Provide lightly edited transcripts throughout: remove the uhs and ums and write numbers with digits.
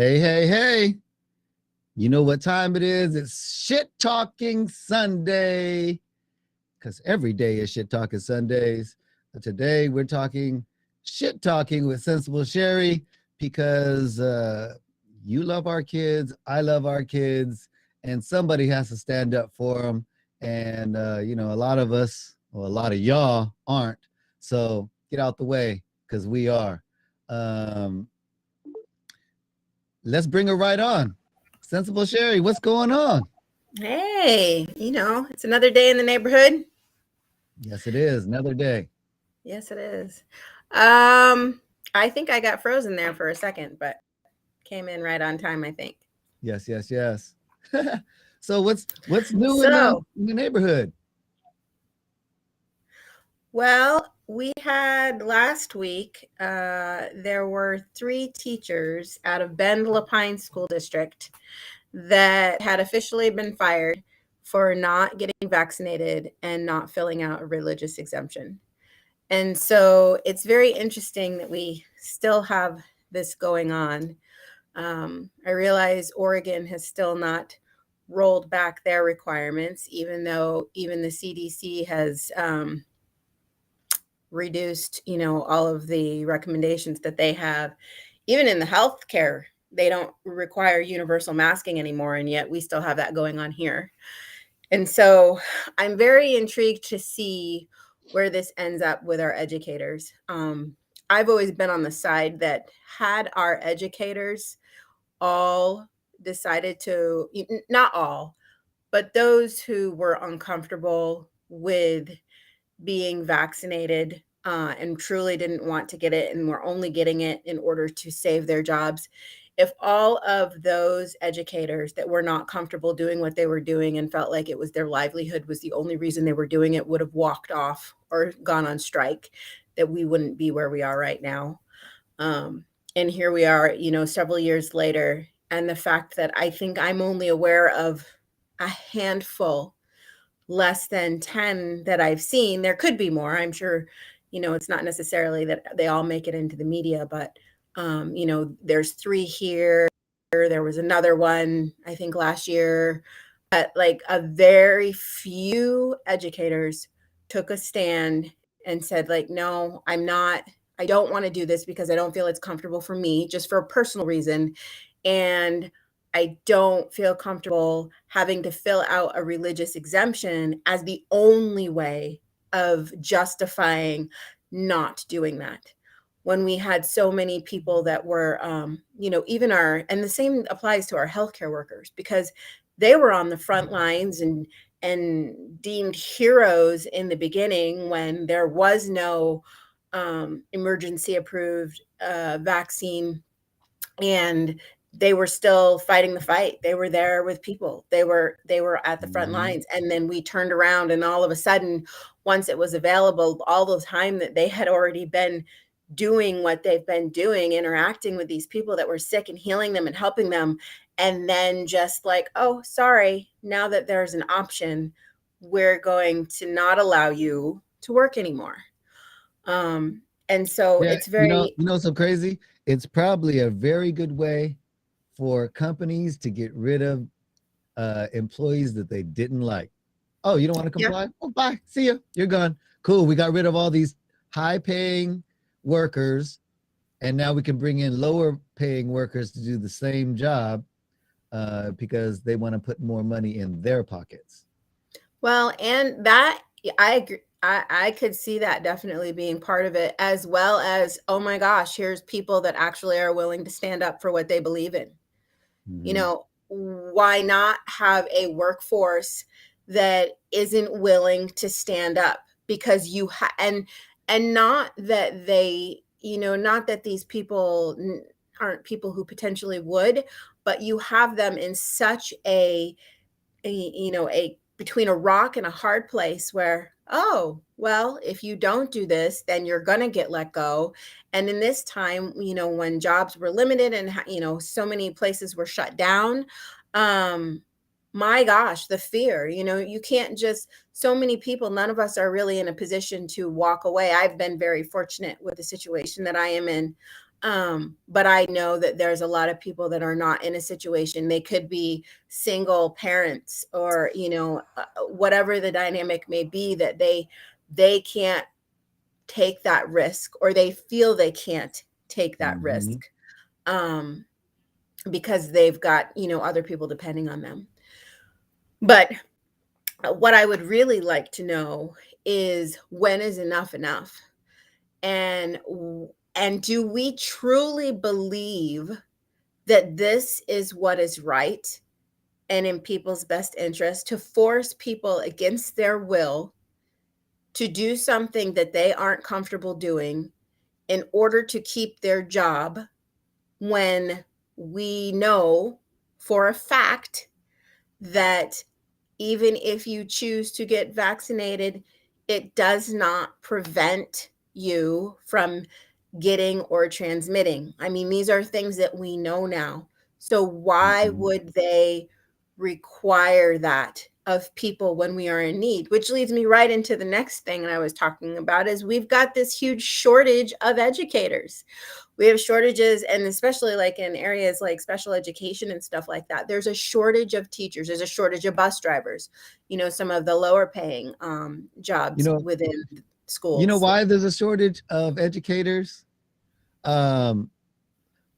Hey, hey, hey. You know what time it is? It's Shit Talking Sunday. Because every day is Shit Talking Sundays. But today we're talking shit talking with Sensible Chery because you love our kids, I love our kids, and somebody has to stand up for them. And, a lot of us, or a lot of y'all aren't. So get out the way because we are. Um, let's bring her right on. Sensible Chery, what's going on? Hey, it's another day in the neighborhood. Yes, it is. Another day. Yes, it is. I think I got frozen there for a second, but came in right on time, I think. Yes, yes, yes. So what's new So, in the neighborhood? well, we had last week, there were three teachers out of Bend Lapine School District that had officially been fired for not getting vaccinated and not filling out a religious exemption. And so it's very interesting that we still have this going on. I realize Oregon has still not rolled back their requirements, even though even the CDC has reduced, all of the recommendations that they have. Even in the healthcare, they don't require universal masking anymore, and yet we still have that going on here. And so I'm very intrigued to see where this ends up with our educators. I've always been on the side that had our educators all decided to, not all, but those who were uncomfortable with being vaccinated and truly didn't want to get it and were only getting it in order to save their jobs. If all of those educators that were not comfortable doing what they were doing and felt like it was their livelihood was the only reason they were doing it would have walked off or gone on strike, that we wouldn't be where we are right now. Um, and here we are, several years later. And the fact that I think I'm only aware of a handful, less than 10 that I've seen. There could be more. I'm sure, it's not necessarily that they all make it into the media, but, there's three here. There was another one, I think, last year. But like a very few educators took a stand and said, like, no, I don't want to do this because I don't feel it's comfortable for me, just for a personal reason. And I don't feel comfortable having to fill out a religious exemption as the only way of justifying not doing that. When we had so many people that were, even and the same applies to our healthcare workers, because they were on the front lines and deemed heroes in the beginning when there was no emergency approved vaccine, and they were still fighting the fight. They were there with people. They were at the front Mhm. lines. And then we turned around, and all of a sudden, once it was available, all the time that they had already been doing what they've been doing, interacting with these people that were sick and healing them and helping them, and then just like, oh, sorry, now that there's an option, we're going to not allow you to work anymore. And so Yeah, it's very, so crazy. It's probably a very good way for companies to get rid of employees that they didn't like. Oh, you don't want to yeah. comply? Oh, bye. See you. You're gone. Cool. We got rid of all these high paying workers, and now we can bring in lower paying workers to do the same job because they want to put more money in their pockets. Well, and that I agree. I could see that definitely being part of it, as well as, oh my gosh, here's people that actually are willing to stand up for what they believe in. Mm-hmm. Why not have a workforce that isn't willing to stand up? Because and not that they, not that these people aren't people who potentially would, but you have them in such a between a rock and a hard place where, oh, well, if you don't do this, then you're going to get let go. And in this time, when jobs were limited and so many places were shut down, um my gosh, the fear, you can't just, so many people, none of us are really in a position to walk away. I've been very fortunate with the situation that I am in. But I know that there's a lot of people that are not in a situation. They could be single parents, or whatever the dynamic may be, that they can't take that risk, or they feel they can't take that Mm-hmm. risk, um, because they've got other people depending on them. But what I would really like to know is, when is enough enough? And do we truly believe that this is what is right and in people's best interest, to force people against their will to do something that they aren't comfortable doing in order to keep their job, when we know for a fact that even if you choose to get vaccinated, it does not prevent you from getting or transmitting? I mean, these are things that we know now. So why Mm-hmm. would they require that of people when we are in need? Which leads me right into the next thing that I was talking about, is we've got this huge shortage of educators. We have shortages, and especially like in areas like special education and stuff like that, there's a shortage of teachers, there's a shortage of bus drivers, some of the lower paying You jobs know, within you know schools. why there's a shortage of educators? Um,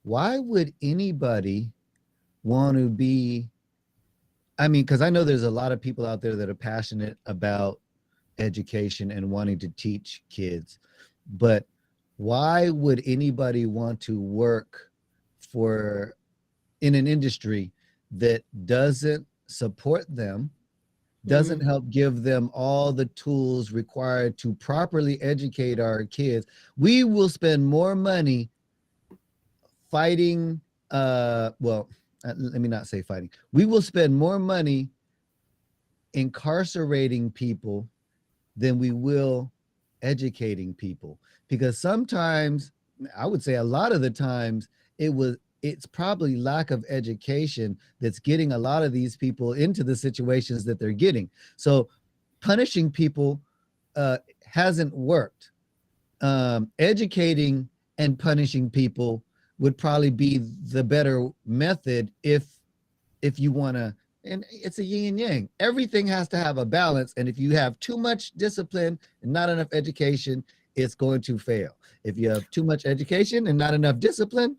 why would anybody want to be? I mean, because I know there's a lot of people out there that are passionate about education and wanting to teach kids, but why would anybody want to work for in an industry that doesn't support them, doesn't Mm. help give them all the tools required to properly educate our kids? We will spend more money fighting, well, let me not say fighting. We will spend more money incarcerating people than we will educating people, because sometimes, I would say a lot of the times, it's probably lack of education that's getting a lot of these people into the situations that they're getting. So punishing people hasn't worked. Educating and punishing people would probably be the better method, if you want to. And it's a yin and yang. Everything has to have a balance, and if you have too much discipline and not enough education, it's going to fail. If you have too much education and not enough discipline,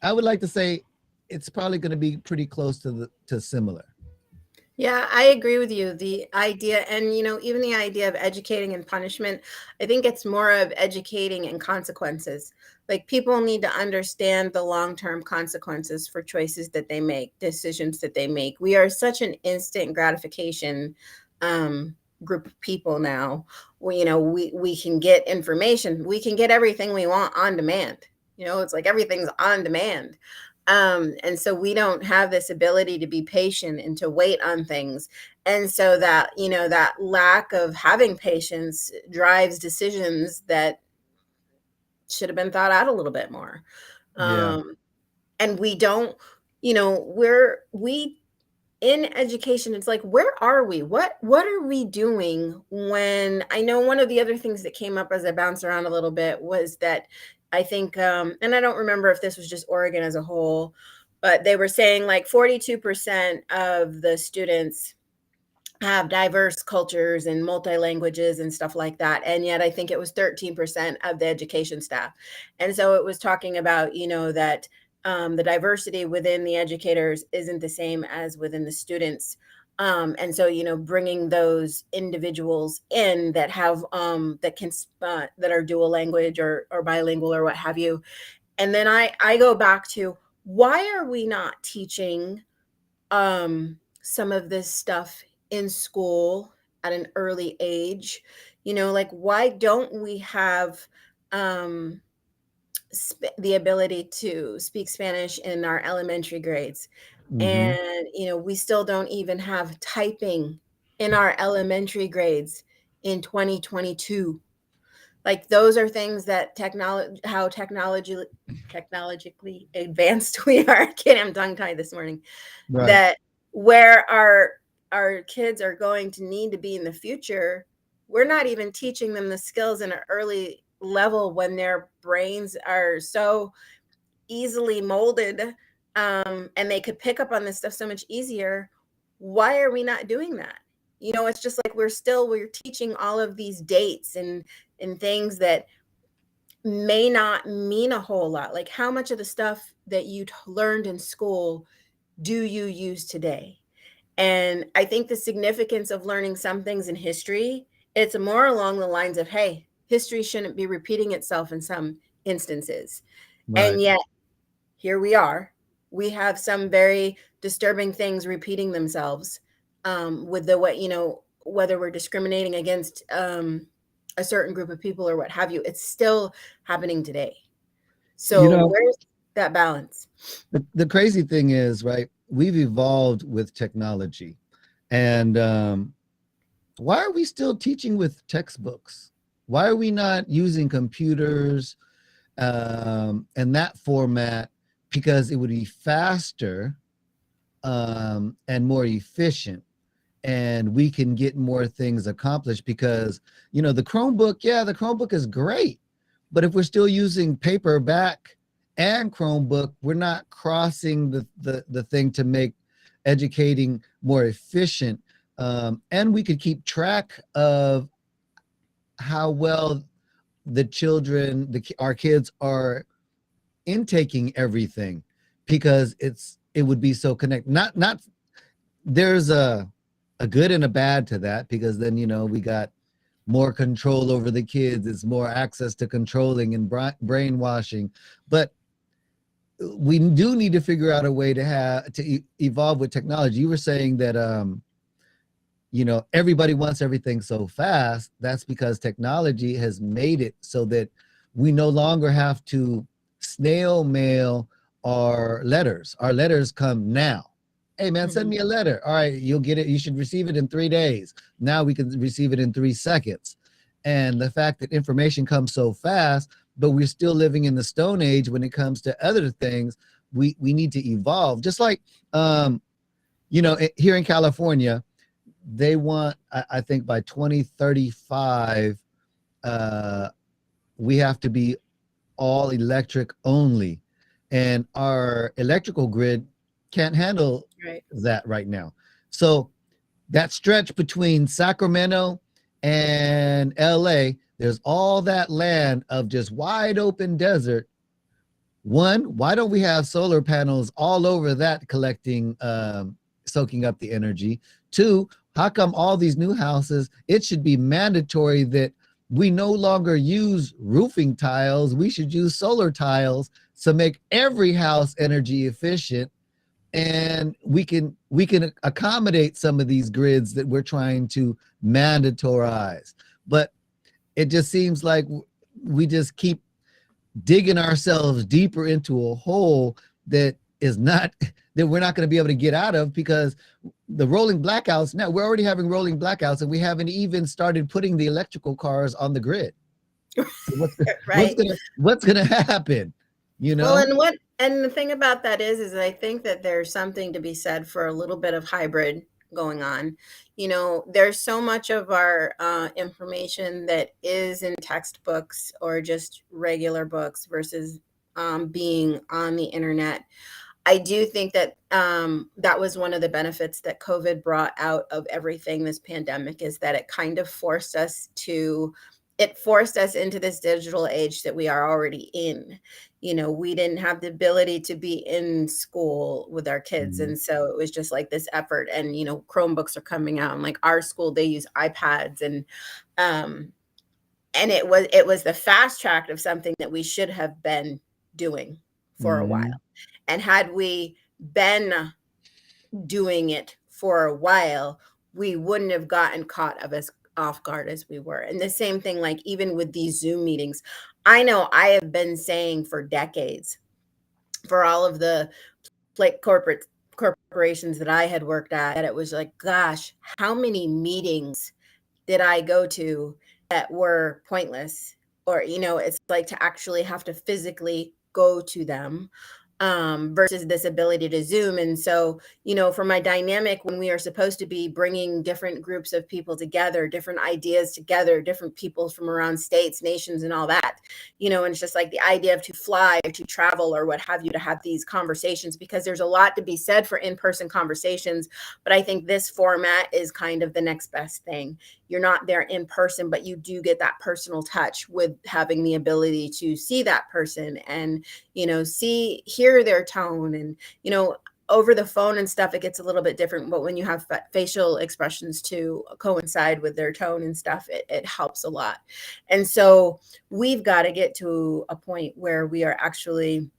I would like to say it's probably going to be pretty close to similar. Yeah, I agree with you. The idea, and even the idea of educating and punishment, I think it's more of educating and consequences. Like, people need to understand the long-term consequences for choices that they make, decisions that they make. We are such an instant gratification um, group of people now. We can get information, we can get everything we want on demand. It's like everything's on demand. And so we don't have this ability to be patient and to wait on things. And so that lack of having patience drives decisions that should have been thought out a little bit more. Yeah. Um, and we don't, we in education, it's like, where are we? What are we doing? When I know one of the other things that came up as I bounced around a little bit was that I think, and I don't remember if this was just Oregon as a whole, but they were saying like 42% of the students have diverse cultures and multi languages and stuff like that. And yet I think it was 13% of the education staff. And so it was talking about, that the diversity within the educators isn't the same as within the students. And so, bringing those individuals in that have, that can, that are dual language or bilingual or what have you. And then I go back to, why are we not teaching some of this stuff in school at an early age? Like, why don't we have um the ability to speak Spanish in our elementary grades? Mm-hmm. And we still don't even have typing in our elementary grades in 2022. Like, those are things that technologically advanced we are. Kid, I'm tongue tied this morning. Right. That where our kids are going to need to be in the future, we're not even teaching them the skills in an early level when their brains are so easily molded, and they could pick up on this stuff so much easier. Why are we not doing that? It's just like we're teaching all of these dates and things that may not mean a whole lot. Like, how much of the stuff that you learned in school do you use today? And I think the significance of learning some things in history, it's more along the lines of, hey, history shouldn't be repeating itself in some instances. Right. And yet, here we are. We have some very disturbing things repeating themselves, with the way, whether we're discriminating against a certain group of people or what have you, it's still happening today. You So know, where's that balance? the crazy thing is, right? We've evolved with technology. And why are we still teaching with textbooks? Why are we not using computers and that format? Because it would be faster and more efficient, and we can get more things accomplished. Because the Chromebook, yeah, the Chromebook is great, but if we're still using paperback and Chromebook, we're not crossing the thing to make educating more efficient. And we could keep track of how well the children, our kids are intaking everything, because it would be so connected. Not there's a good and a bad to that, because then we got more control over the kids. It's more access to controlling and brainwashing. But we do need to figure out a way to evolve with technology. You were saying that everybody wants everything so fast. That's because technology has made it so that we no longer have to snail mail our letters come now. Hey man, send Mhm. me a letter. All right, you'll get it. You should receive it in 3 days. Now we can receive it in 3 seconds. And the fact that information comes so fast, but we're still living in the Stone Age when it comes to other things, we need to evolve. Just like here in California, they want, I think by 2035, uh, we have to be all electric only. And our electrical grid can't handle Right. that right now. So that stretch between Sacramento and LA, there's all that land of just wide open desert. One, why don't we have solar panels all over that, collecting, soaking up the energy? Two, how come all these new houses, it should be mandatory that we no longer use roofing tiles. We should use solar tiles to make every house energy efficient. And we can accommodate some of these grids that we're trying to mandatorize. But it just seems like we just keep digging ourselves deeper into a hole that is not that we're not going to be able to get out of, because the rolling blackouts, now we're already having rolling blackouts and we haven't even started putting the electrical cars on the grid. So Right. what's gonna happen, you Well, know? and the thing about that is I think that there's something to be said for a little bit of hybrid going on. There's so much of our information that is in textbooks or just regular books versus being on the internet. I do think that that was one of the benefits that COVID brought out of everything, this pandemic, is that it kind of forced us into this digital age that we are already in. We didn't have the ability to be in school with our kids. Mhm. And so it was just like this effort. And, Chromebooks are coming out. And like our school, they use iPads. Um, and it was the fast track of something that we should have been doing for a while. Mhm. And had we been doing it for a while, we wouldn't have gotten caught of as off guard as we were. And the same thing, like even with these Zoom meetings, I know I have been saying for decades, for all of the like corporations that I had worked at, that it was like, gosh, how many meetings did I go to that were pointless? Or, it's like to actually have to physically go to them. versus this ability to Zoom. And so, for my dynamic, when we are supposed to be bringing different groups of people together, different ideas together, different people from around states, nations, and all that, and it's just like the idea of to fly, to travel, or what have you, to have these conversations, because there's a lot to be said for in-person conversations. But I think this format is kind of the next best thing. You're not there in person, but you do get that personal touch with having the ability to see that person and, hear their tone. And, over the phone and stuff, it gets a little bit different. But when you have facial expressions to coincide with their tone and stuff, it helps a lot. And so we've got to get to a point where we are actually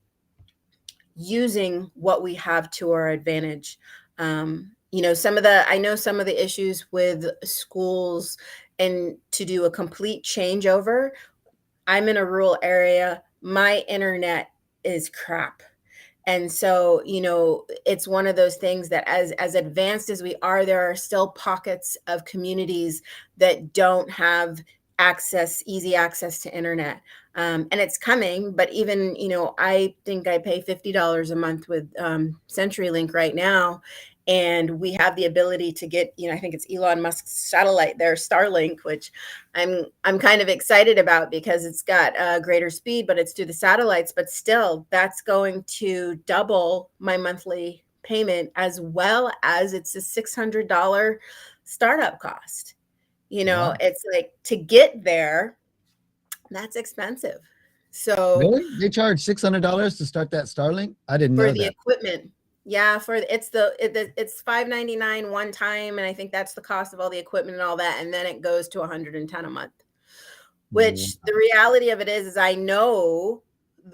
using what we have to our advantage. I know some of the issues with schools, and to do a complete changeover. I'm in a rural area. My internet is crap. And so, it's one of those things that as advanced as we are, there are still pockets of communities that don't have easy access to internet. And it's coming, but even, I think I pay $50 a month with CenturyLink right now. And we have the ability to get, I think it's Elon Musk's satellite there, Starlink, which I'm kind of excited about because it's got greater speed, but it's through the satellites. But still, that's going to double my monthly payment, as well as it's a $600 startup cost. Wow. It's like, to get there, that's expensive. So Really? They charge $600 to start that Starlink? I didn't for know the that. equipment, yeah, it's $5.99 one time, and I think that's the cost of all the equipment and all that, and then it goes to $110 a month. Which the reality of it is I know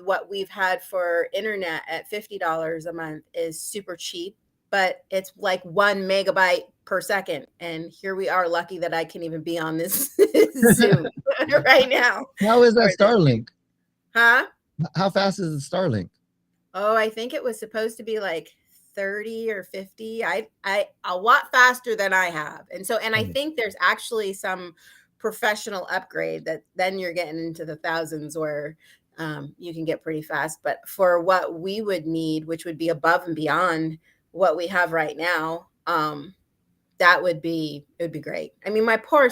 what we've had for internet at $50 a month is super cheap, but it's like 1 megabyte per second. And here we are, lucky that I can even be on this Zoom right now. How is that Starlink? Huh? How fast is the Starlink? Oh, I think it was supposed to be like 30 or 50. I a lot faster than I have. And I think there's actually some professional upgrade that then you're getting into the thousands where you can get pretty fast. But for what we would need, which would be above and beyond what we have right now, it would be great. I mean, my poor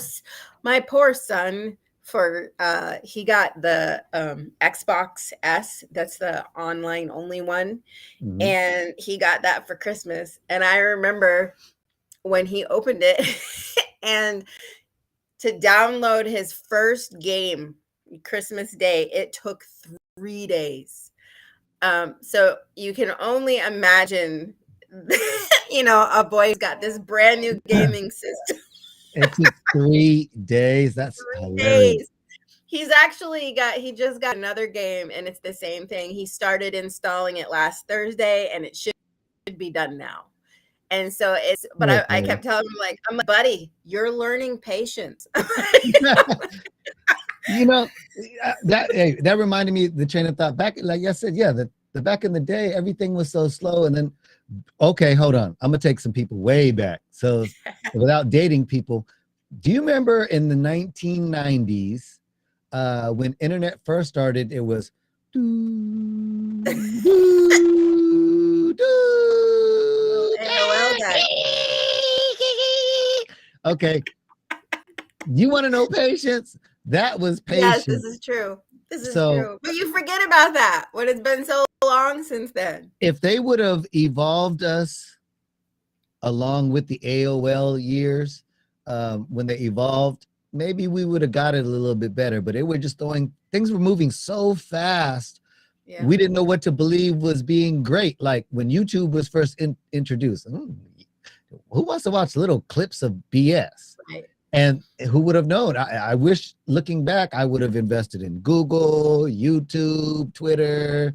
son, for he got the Xbox S, that's the online only one. Mhm. And he got that for Christmas. And I remember when he opened it and to download his first game Christmas Day, it took 3 days. So you can only imagine, a boy's got this brand new gaming system. It took 3 days. That's 3 hilarious. days. He just got another game, and it's the same thing. He started installing it last Thursday, and it should be done now. And so I kept telling him, I'm like, buddy, you're learning patience. That reminded me the train of thought back. Like I said, yeah, the back in the day, everything was so slow. And then, okay, hold on. I'm gonna take some people way back. So without dating people, do you remember in the 1990s when internet first started, it was okay. You want to know patience? That was patience. Yes, this is true. True. But you forget about that when it's been so long since then. If they would have evolved us along with the AOL years, when they evolved, maybe we would have got it a little bit better. But things were moving so fast. Yeah. We didn't know what to believe was being great. Like when YouTube was first introduced, who wants to watch little clips of BS? Right. And who would have known? I wish, looking back, I would have invested in Google, YouTube, Twitter,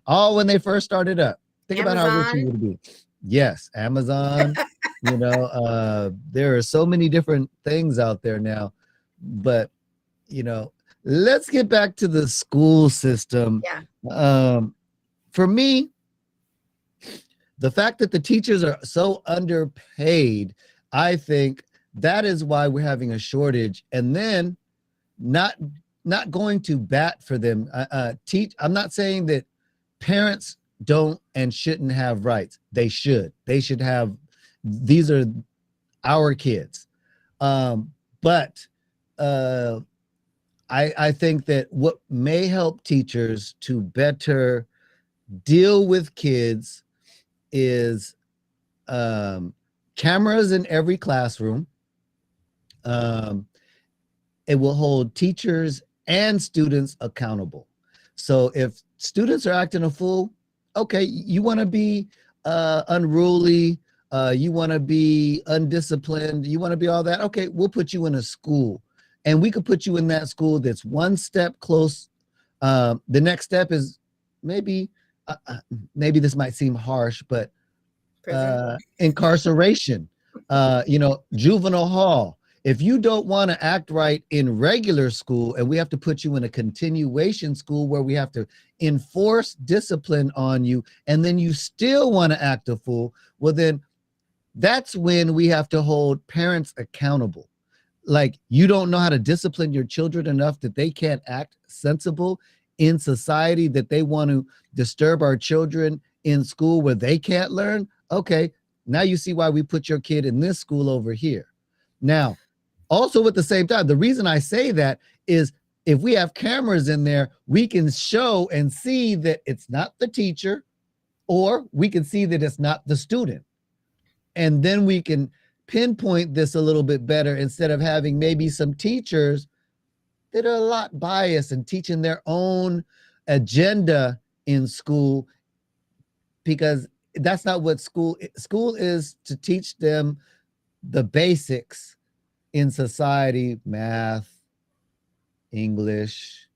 all when they first started up. Think Amazon. About how rich you would be. Yes, Amazon. There are so many different things out there now. But, let's get back to the school system. Yeah. For me, the fact that the teachers are so underpaid, I think that is why we're having a shortage. And then not going to bat for them. I'm not saying that parents don't and shouldn't have rights. They should. They should have. These are our kids. But I think that what may help teachers to better deal with kids is cameras in every classroom. Um, it will hold teachers and students accountable. So if students are acting a fool, okay, you want to be unruly, you want to be undisciplined, you want to be all that, okay, we'll put you in a school. And we could put you in that school that's one step close. The next step is maybe, maybe this might seem harsh, but incarceration, juvenile hall. If you don't want to act right in regular school and we have to put you in a continuation school where we have to enforce discipline on you, and then you still want to act a fool, well, then that's when we have to hold parents accountable. Like, you don't know how to discipline your children enough that they can't act sensible in society, that they want to disturb our children in school where they can't learn. Okay, now you see why we put your kid in this school over here. Now, also at the same time, the reason I say that is if we have cameras in there, we can show and see that it's not the teacher, or we can see that it's not the student. And then we can pinpoint this a little bit better instead of having maybe some teachers that are a lot biased and teaching their own agenda in school, because that's not what school is to teach them the basics in society, math, English,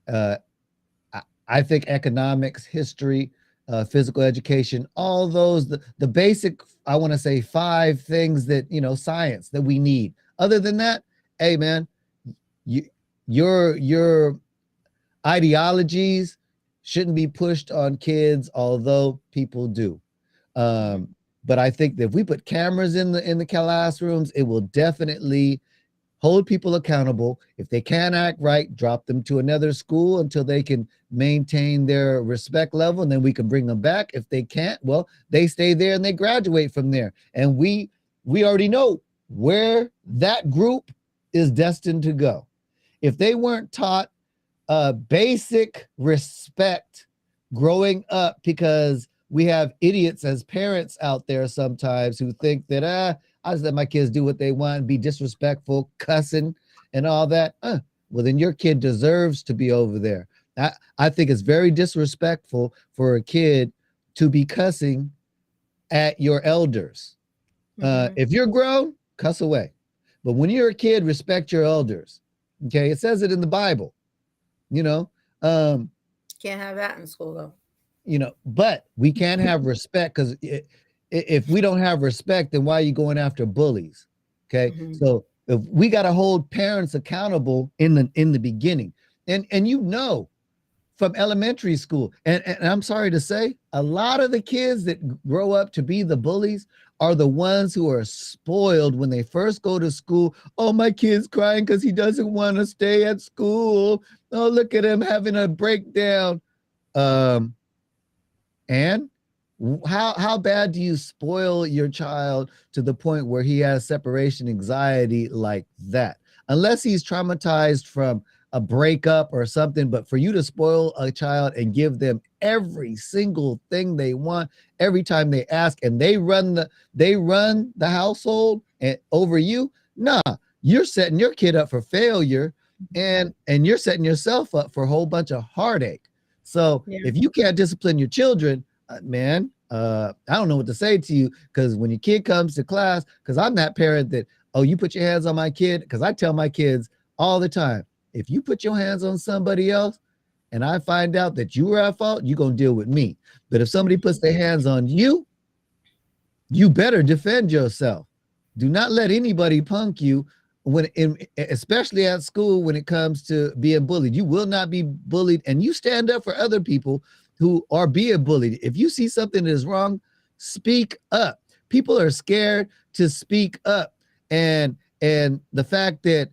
I think economics, history, physical education, all those, the basic, I want to say 5 things that, science that we need. Other than that, hey man, your ideologies shouldn't be pushed on kids, although people do. But I think that if we put cameras in the classrooms, it will definitely hold people accountable. If they can't act right, drop them to another school until they can maintain their respect level, and then we can bring them back. If they can't, well, they stay there and they graduate from there. And we already know where that group is destined to go. If they weren't taught basic respect growing up, because we have idiots as parents out there sometimes who think that, I just let my kids do what they want, be disrespectful, cussing and all that. Well, then your kid deserves to be over there. I think it's very disrespectful for a kid to be cussing at your elders. If you're grown, cuss away. But when you're a kid, respect your elders. Okay, it says it in the Bible. Can't have that in school though. But we can have respect, because if we don't have respect, then why are you going after bullies? Okay, so if we got to hold parents accountable in the beginning, and from elementary school, and I'm sorry to say, a lot of the kids that grow up to be the bullies are the ones who are spoiled when they first go to school. Oh, my kid's crying because he doesn't want to stay at school. Oh, look at him having a breakdown. And how bad do you spoil your child to the point where he has separation anxiety like that? Unless he's traumatized from a breakup or something, but for you to spoil a child and give them every single thing they want every time they ask, and they run the household and over you, nah, you're setting your kid up for failure, and you're setting yourself up for a whole bunch of heartache. So if you can't discipline your children, man, I don't know what to say to you, because when your kid comes to class, because I'm that parent that, oh, you put your hands on my kid, because I tell my kids all the time, if you put your hands on somebody else and I find out that you were at fault, you're going to deal with me. But if somebody puts their hands on you, you better defend yourself. Do not let anybody punk you, especially at school, when it comes to being bullied. You will not be bullied, and you stand up for other people who are being bullied. If you see something that is wrong, speak up. People are scared to speak up. And the fact that,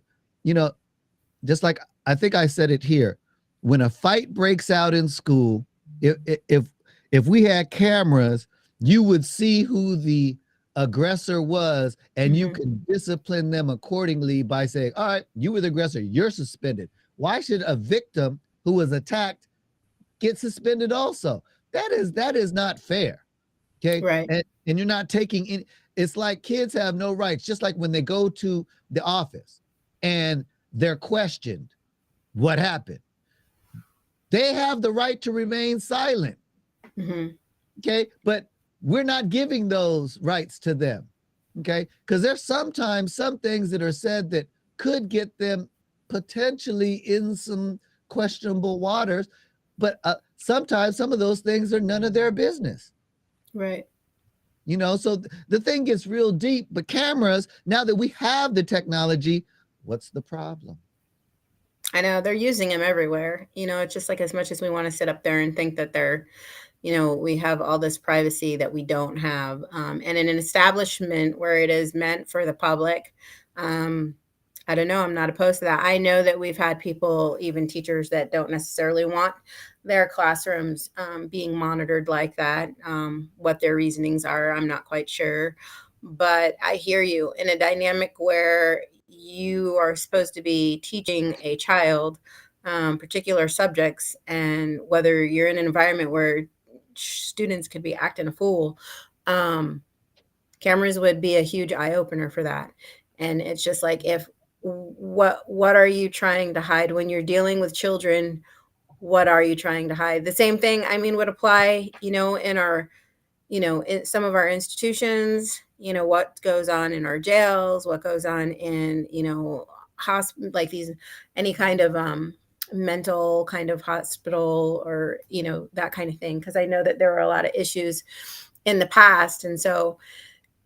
just like I think I said it here, when a fight breaks out in school, if if we had cameras, you would see who the aggressor was, and you Mhm. could discipline them accordingly by saying, all right, you were the aggressor, you're suspended. Why should a victim who was attacked get suspended also? That is not fair. Okay. Right. And you're not taking in, it's like kids have no rights, just like when they go to the office and they're questioned what happened. They have the right to remain silent. Mhm. Okay. But we're not giving those rights to them. Okay. Because there's sometimes some things that are said that could get them potentially in some questionable waters. But sometimes some of those things are none of their business. Right. So the thing gets real deep. But cameras, now that we have the technology, what's the problem? I know they're using them everywhere. It's just like as much as we want to sit up there and think that we have all this privacy that we don't have. And in an establishment where it is meant for the public, um, I don't know. I'm not opposed to that. I know that we've had people, even teachers, that don't necessarily want their classrooms being monitored like that. What their reasonings are, I'm not quite sure. But I hear you in a dynamic where you are supposed to be teaching a child particular subjects, and whether you're in an environment where students could be acting a fool, um, cameras would be a huge eye opener for that. And it's just like, if what are you trying to hide when you're dealing with children? What are you trying to hide? The same thing, I mean, would apply, in our, in some of our institutions, what goes on in our jails, what goes on in, like these, any kind of mental kind of hospital, or, that kind of thing. Because I know that there were a lot of issues in the past. And so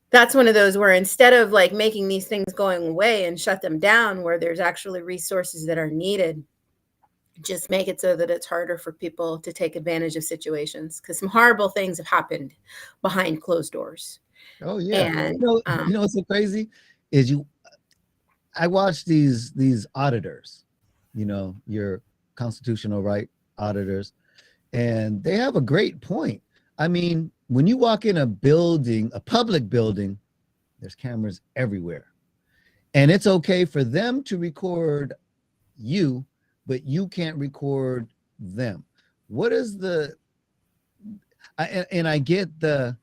that's one of those where, instead of like making these things going away and shut them down, where there's actually resources that are needed, just make it so that it's harder for people to take advantage of situations, because some horrible things have happened behind closed doors. Oh yeah. And What's so crazy is I watch these auditors, your constitutional right auditors, and they have a great point. I mean, when you walk in a building, a public building, there's cameras everywhere. And it's okay for them to record you, but you can't record them. What is and I get the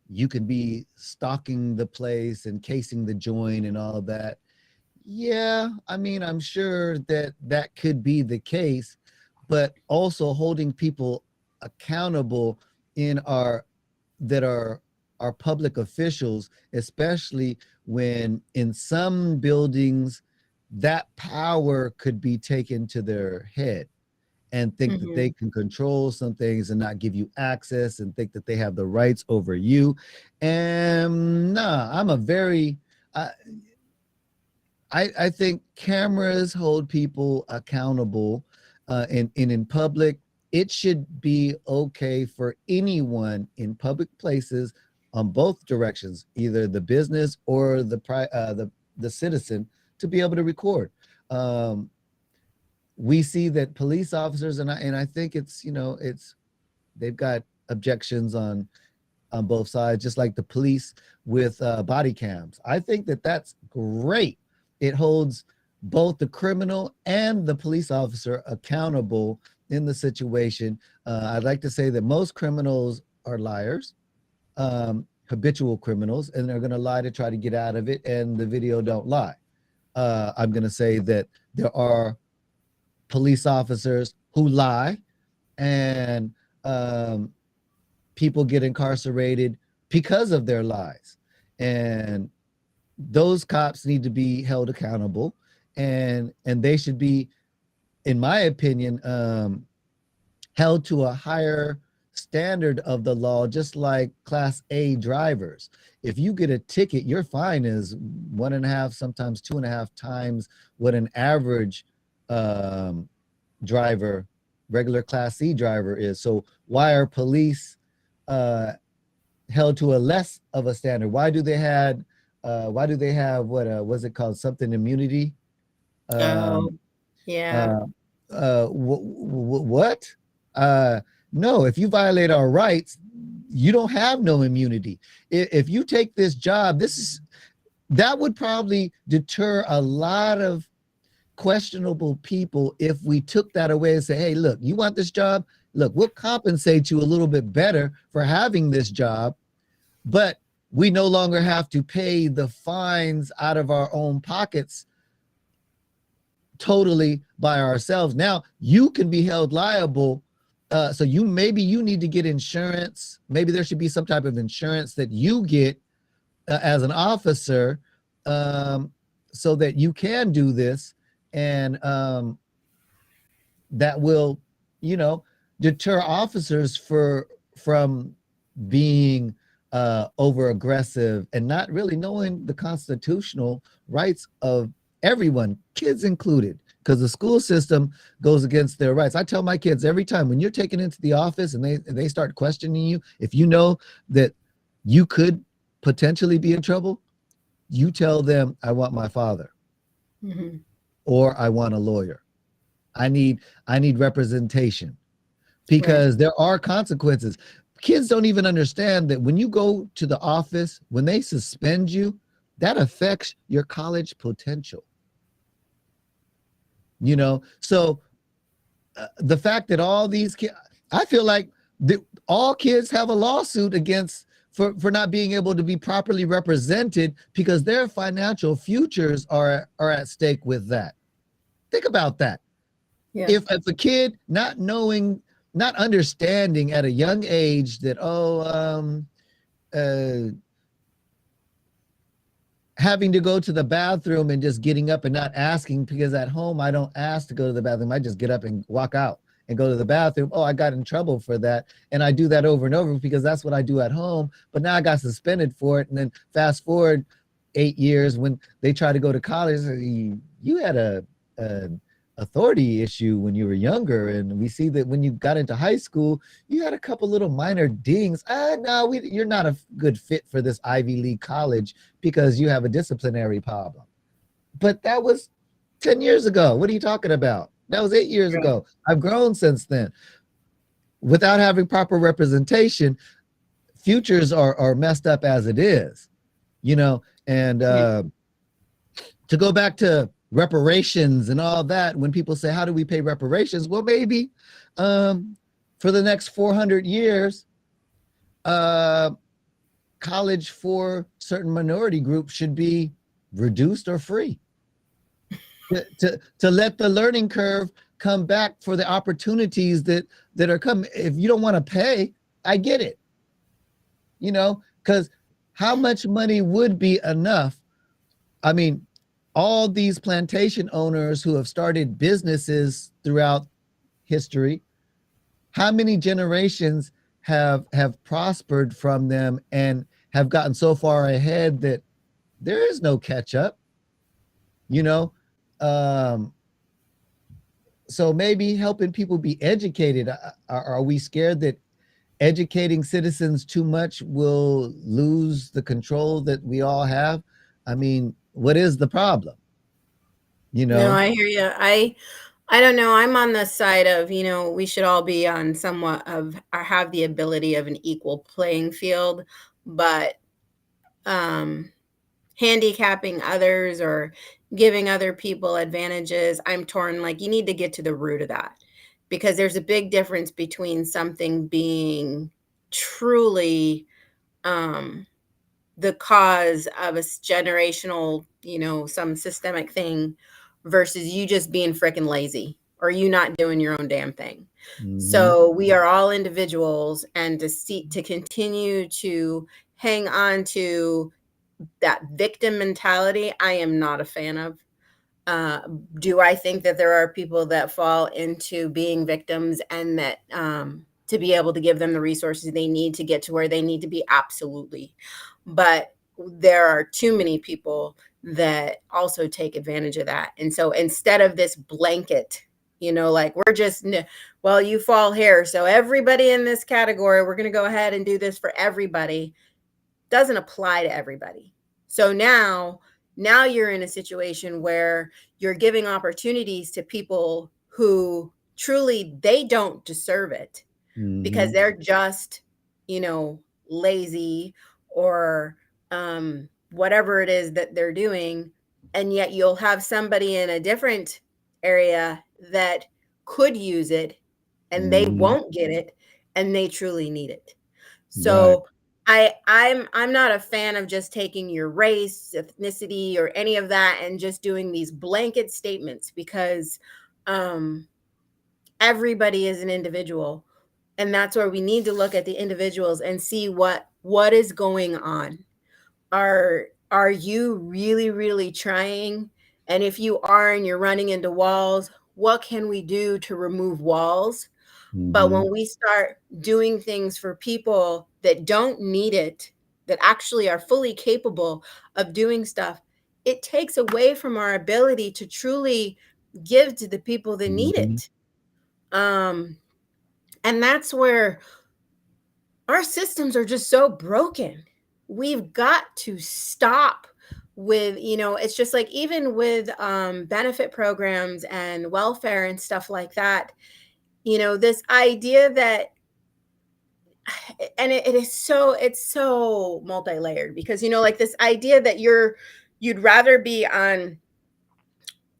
you can be stalking the place and casing the joint and all of that. Yeah, I mean, I'm sure that that could be the case, but also holding people accountable in that are our public officials, especially when in some buildings that power could be taken to their head and think that they mhm, can control some things and not give you access and think that they have the rights over you. And nah, I'm a very I, I think cameras hold people accountable, and in public. It should be okay for anyone in public places on both directions, either the business or the citizen, to be able to record. Um, we see that police officers, and I think it's they've got objections on both sides, just like the police with body cams. I think that that's great. It holds both the criminal and the police officer accountable in the situation. I'd like to say that most criminals are liars, habitual criminals, and they're going to lie to try to get out of it, and the video don't lie. I'm going to say that there are police officers who lie, and people get incarcerated because of their lies. And those cops need to be held accountable, and they should be, in my opinion, held to a higher standard of the law, just like class A drivers. If you get a ticket, your fine is 1.5, sometimes 2.5 times what an average um, driver, regular class C driver is. So why are police uh, held to a less of a standard? Why do they have what's it called, something immunity? oh Um, yeah, uh, what? uh no, if you violate our rights, you don't have no immunity. If you take this job, that would probably deter a lot of questionable people if we took that away and say, hey, look, you want this job? Look, we'll compensate you a little bit better for having this job, but we no longer have to pay the fines out of our own pockets totally by ourselves. Now you can be held liable. So maybe you need to get insurance. Maybe there should be some type of insurance that you get as an officer, so that you can do this, and that will, you know, deter officers from being over aggressive and not really knowing the constitutional rights of everyone, kids included, because the school system goes against their rights. I tell my kids every time, when you're taken into the office and they start questioning you, if you know that you could potentially be in trouble, you tell them, I want my father, Mm-hmm. or I want a lawyer. I need representation, Right. because there are consequences. Kids don't even understand that when you go to the office, when they suspend you, that affects your college potential. So the fact that all these kids, I feel like all kids have a lawsuit against for not being able to be properly represented, because their financial futures are at stake with that. Think about that. Yeah. If a kid not understanding at a young age that, uh, having to go to the bathroom and just getting up and not asking, because at home I don't ask to go to the bathroom. I just get up and walk out and go to the bathroom. Oh, I got in trouble for that. And I do that over and over because that's what I do at home. But now I got suspended for it. And then fast forward 8 years, when they try to go to college, you had a authority issue when you were younger. And we see that when you got into high school, you had a couple little minor dings. No, you're not a good fit for this Ivy League college because you have a disciplinary problem. But that was 10 years ago. What are you talking about? That was 8 years Right. ago. I've grown since then. Without having proper representation, futures are messed up as it is, and Yeah. to go back to reparations and all that, when people say, how do we pay reparations? Well, maybe for the next 400 years, uh, college for certain minority groups should be reduced or free, to let the learning curve come back for the opportunities that are coming. If you don't want to pay, I get it, because how much money would be enough? I mean, all these plantation owners who have started businesses throughout history, how many generations have prospered from them and have gotten so far ahead that there is no catch up, you know um so maybe helping people be educated. Are we scared that educating citizens too much will lose the control that we all have? I mean, what is the problem, you No, know I hear you. I don't know. I'm on the side of, we should all be on somewhat of or have the ability of an equal playing field, but um handicapping others or giving other people advantages, I'm torn. Like, you need to get to the root of that, because there's a big difference between something being truly um the cause of a generational, some systemic thing, versus you just being freaking lazy or you not doing your own damn thing. hmm So we are all individuals, and to continue to hang on to that victim mentality, I am not a fan of. Uh, do I think that there are people that fall into being victims, and that to be able to give them the resources they need to get to where they need to be? Absolutely. But there are too many people that also take advantage of that. And so instead of this blanket, like, we're just, well, you fall here, so everybody in this category, we're going to go ahead and do this for everybody, doesn't apply to everybody. So now you're in a situation where you're giving opportunities to people who truly they don't deserve it because Mm-hmm. they're just, lazy or whatever it is that they're doing. And yet you'll have somebody in a different area that could use it and they Mm-hmm. won't get it and they truly need it. Right. So I'm not a fan of just taking your race, ethnicity, or any of that and just doing these blanket statements because um, everybody is an individual, and that's where we need to look at the individuals and see what is going on. Are you really trying? And if you are and you're running into walls, what can we do to remove walls? But Mm-hmm. when we start doing things for people that don't need it, that actually are fully capable of doing stuff, it takes away from our ability to truly give to the people that need Mm-hmm. it. Um, and that's where our systems are just so broken. We've got to stop with, it's just like even with benefit programs and welfare and stuff like that, this idea that, and it's so multi-layered because, like this idea that you'd rather be on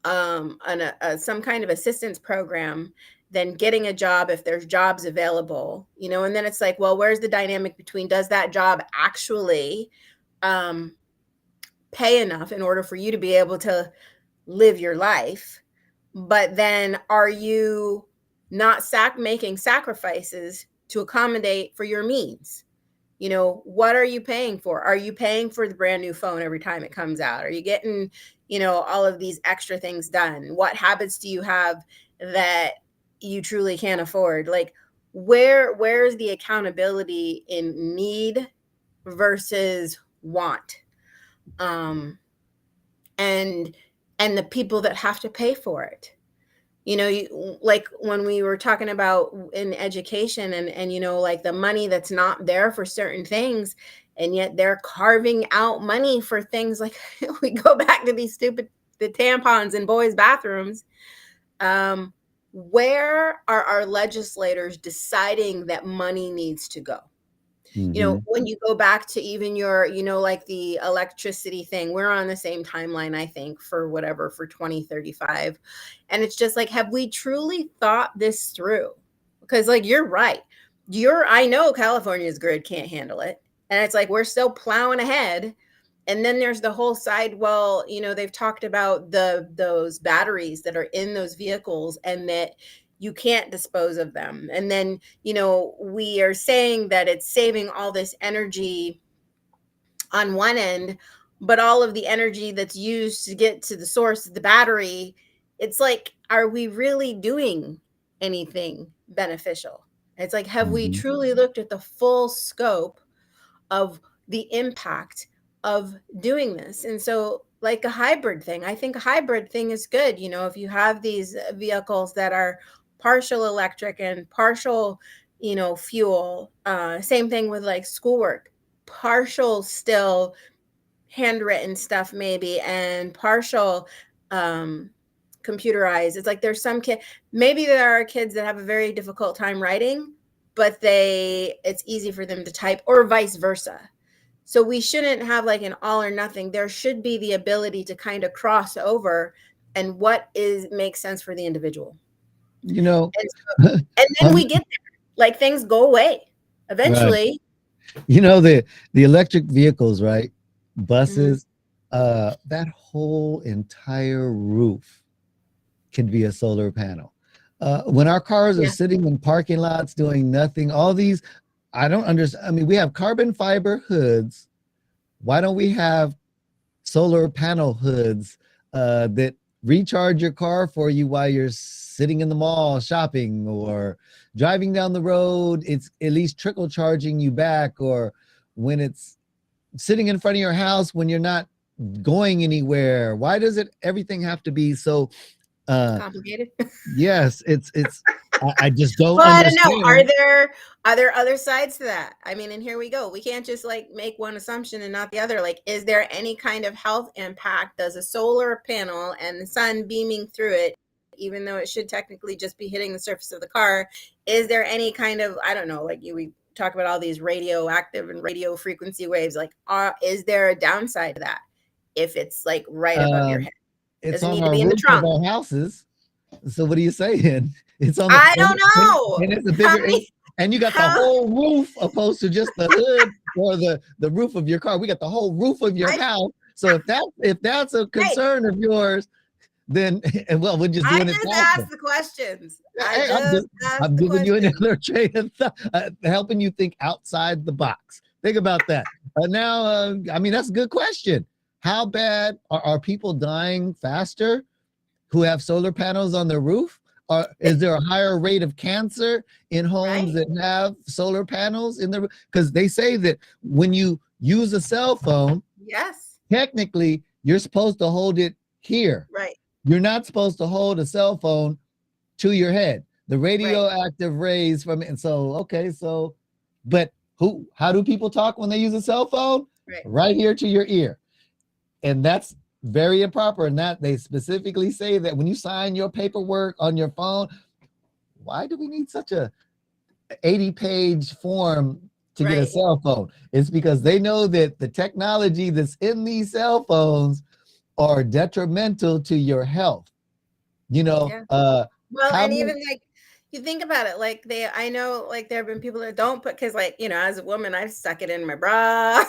some kind of assistance program than getting a job if there's jobs available, and then it's like, well, where's the dynamic between does that job actually um, pay enough in order for you to be able to live your life, but then are you not making sacrifices to accommodate for your means? What are you paying for? Are you paying for the brand new phone every time it comes out? Are you getting, all of these extra things done? What habits do you have that you truly can't afford? Like where's the accountability in need versus want? Um and and the people that have to pay for it. Like when we were talking about in education and like the money that's not there for certain things, and yet they're carving out money for things like we go back to these stupid the tampons in boys bathrooms. Where are our legislators deciding that money needs to go? Mm-hmm. When you go back to even your, like the electricity thing, we're on the same timeline, I think, for whatever, for 2035. And it's just like, have we truly thought this through? Because, like, you're right. I know California's grid can't handle it. And it's like, we're still plowing ahead. And then there's the whole side. Well, they've talked about those batteries that are in those vehicles and that you can't dispose of them. And then, we are saying that it's saving all this energy on one end, but all of the energy that's used to get to the source of the battery, it's like, are we really doing anything beneficial? It's like, have we Mm-hmm. truly looked at the full scope of the impact of doing this? And so, like a hybrid thing, I think a hybrid thing is good. If you have these vehicles that are partial electric and partial, fuel, same thing with like schoolwork, partial still handwritten stuff maybe, and partial um computerized. It's like there's some kid, maybe there are kids that have a very difficult time writing, but it's easy for them to type, or vice versa. So we shouldn't have like an all or nothing. There should be the ability to kind of cross over and what is makes sense for the individual. You know, And, and then um, we get there, like things go away right. eventually. The electric vehicles, right? Mhm. Buses, that whole entire roof can be a solar panel. When our cars are Yeah. sitting in parking lots doing nothing, all these, I don't understand. I mean, we have carbon fiber hoods. Why don't we have solar panel hoods that recharge your car for you while you're sitting in the mall shopping or driving down the road? It's at least trickle charging you back, or when it's sitting in front of your house when you're not going anywhere. Why does it everything have to be so Complicated. yes, it's I just don't Well, I don't know. understand. Are there other sides to that? I mean, and here we go. We can't just like make one assumption and not the other. Like, is there any kind of health impact? Does a solar panel and the sun beaming through it even though it should technically just be hitting the surface of the car. Is there any kind of, I don't know, like we talk about all these radioactive and radio frequency waves, like is there a downside to that if it's like right above your head? It's Does it on need to our be in the roof of trunk? our houses. So what are you saying? It's on the, I don't know. and it's a bigger, and you got the whole roof opposed to just the hood or the roof of your car. We got the whole roof of your house. So if that's a concern of yours, then well, we're just doing it. I just ask the questions. Hey, I'm giving you another train of thought, helping you think outside the box. Think about that. Now, I mean, that's a good question. How bad are people dying faster who have solar panels on their roof? Or is there a higher rate of cancer in homes that have solar panels in their roof? Because they say that when you use a cell phone, technically you're supposed to hold it here. Right. You're not supposed to hold a cell phone to your head. The radioactive rays from it. And so, okay, so, but how do people talk when they use a cell phone? Right here to your ear. And that's very improper. And that they specifically say that when you sign your paperwork on your phone, why do we need such a 80-page form to get a cell phone? It's because they know that the technology that's in these cell phones are detrimental to your health. You know, well, and even like you think about it, like I know like there have been people that don't put, because like, you know, as a woman, I've stuck it in my bra.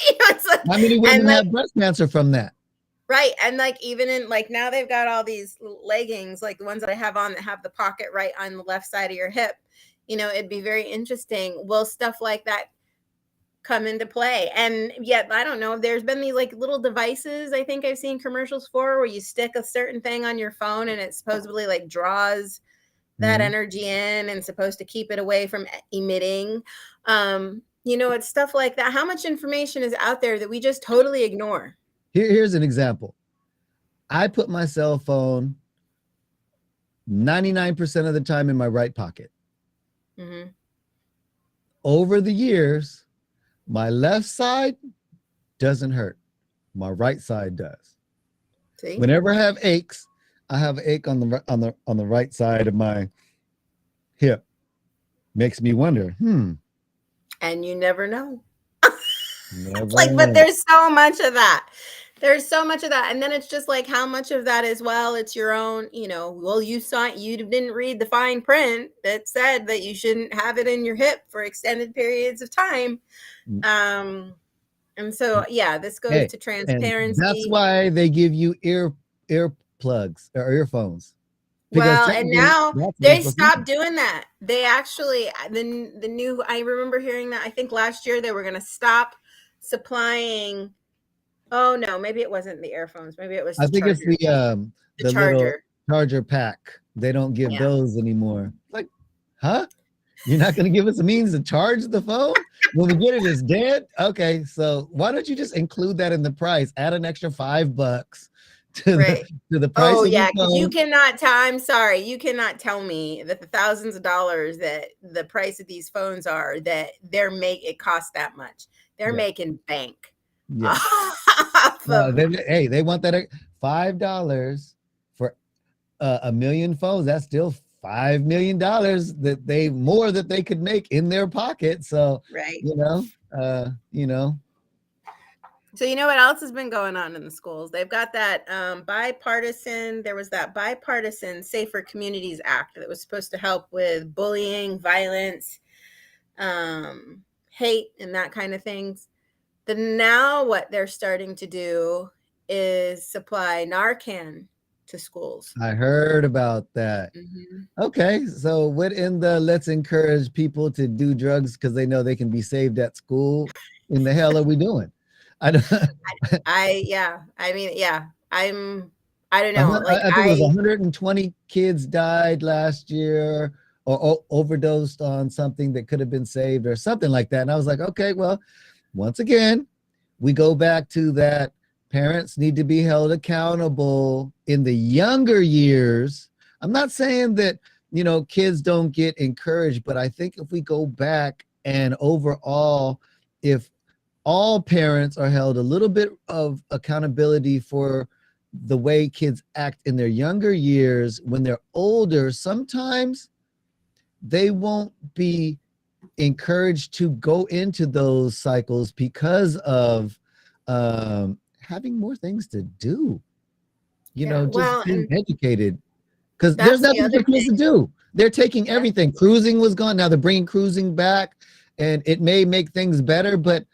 You know, it's like, how many women have breast cancer from that? Right. And like even in like now they've got all these leggings, like the ones that I have on that have the pocket right on the left side of your hip. You know, it'd be very interesting. Will stuff like that come into play? And yet, I don't know, there's been these like little devices I think I've seen commercials for where you stick a certain thing on your phone and it supposedly like draws that energy in and supposed to keep it away from emitting. You know, it's stuff like that. How much information is out there that we just totally ignore? Here's an example. I put my cell phone 99% of the time in my right pocket. Over the years, my left side doesn't hurt. My right side does. See? Whenever I have aches, I have an ache on the right side of my hip. Makes me wonder, And you never know. But there's so much of that. There's so much of that. And then it's just like how much of that is, well, it's your own, you know, well, you didn't read the fine print that said that you shouldn't have it in your hip for extended periods of time. And so, yeah, this goes to transparency. That's why they give you earplugs or earphones. Well, and now they stopped doing that. They actually, the new, I remember hearing that, I think last year they were going to stop supplying. Oh no, maybe it wasn't the earphones. Maybe it was I think it's the charger. Little charger pack. They don't give those anymore. Like, huh? You're not going to give us a means to charge the phone? When we get it, it's dead? Okay, so why don't you just include that in the price? Add an extra $5 to the price. Oh yeah, because you cannot I'm sorry, you cannot tell me that the thousands of dollars that the price of these phones are, that it costs that much. They're making bank. Yeah. They want that $5 for a million phones. That's still $5 million that they could make in their pocket. So you know. So you know what else has been going on in the schools? They've got that bipartisan Safer Communities Act that was supposed to help with bullying, violence, hate, and that kind of things. But now what they're starting to do is supply Narcan to schools. I heard about that. Okay, so what in the let's encourage people to do drugs because they know they can be saved at school? In the hell are we doing? I don't know. I don't know. Like I think it was 120 kids died last year or overdosed on something that could have been saved or something like that. And I was like, okay, well, once again, we go back to that. Parents need to be held accountable in the younger years. I'm not saying that, you know, kids don't get encouraged, but I think if we go back and overall, if all parents are held a little bit of accountability for the way kids act in their younger years, when they're older, sometimes they won't be encouraged to go into those cycles because of having more things to do, Yeah. just Well, being and educated, because there's that's the nothing other for kids to thing. do. They're taking Yeah. everything. Cruising was gone. Now they're bringing cruising back, and it may make things better, but